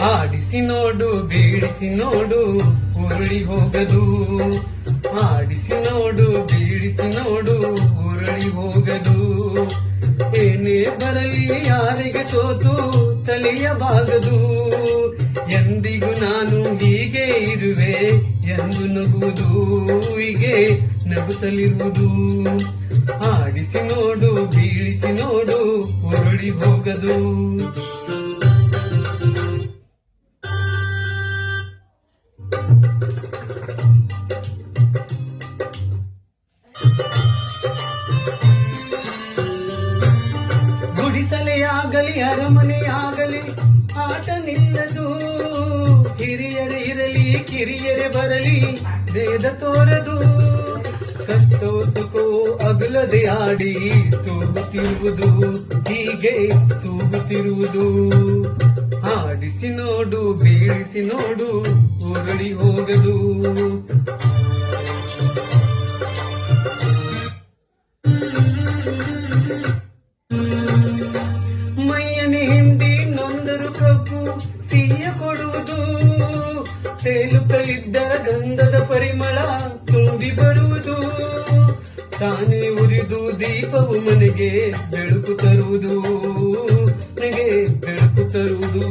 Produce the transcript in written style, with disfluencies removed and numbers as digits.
ಆಡಿಸಿ ನೋಡು ಬೀಳಿಸಿ ನೋಡು ಉರುಳಿ ಹೋಗದು. ಆಡಿಸಿ ನೋಡು ಬೀಳಿಸಿ ನೋಡು ಉರುಳಿ ಹೋಗದು. ಏನೇ ಬರಲಿ ಯಾರಿಗೆ ಸೋತು ತಲೆಯಬಾಗದು. ಎಂದಿಗೂ ನಾನು ಹೀಗೆ ಇರುವೆ ಎಂದು ನಗುವುದು, ಹೀಗೆ ನಗುತ್ತಲಿರುವುದು. ಆಡಿಸಿ ನೋಡು ಬೀಳಿಸಿ ನೋಡು ಉರುಳಿ ಹೋಗದು. ಗುಡಿಸಲೆಯಾಗಲಿ ಅರಮನೆಯಾಗಲಿ ಆಟ ನಿಲ್ಲದು. ಹಿರಿಯರೇ ಇರಲಿ ಕಿರಿಯರೇ ಬರಲಿ ಭೇದ ತೋರದು. ಕಷ್ಟೋ ಸುಖವೋ ಅಗಲದೆ ಆಡಿ ತೂಗುತ್ತಿರುವುದು, ಹೀಗೆ ತೂಗುತ್ತಿರುವುದು. ಆಡಿಸಿ ನೋಡು ಬೀಳಿಸಿ ನೋಡು ಉರುಳಿ ಹೋಗದು. ಮೈಯನೆ ಹಿಂಡಿ ನೊಂದರು ಕಬ್ಬು ಸಿಹಿಯ ಕೊಡುವುದು. ತೇಲುತ್ತಲಿದ್ದ ಗಂಧದ ಪರಿಮಳ ತುಂಬಿ ಬರುವುದು. ತಾನೇ ಉರಿದು ದೀಪವು ಮನೆಗೆ ಬೆಳಕು ತರುವುದು, ನನಗೆ ಬೆಳಕು ತರುವುದು.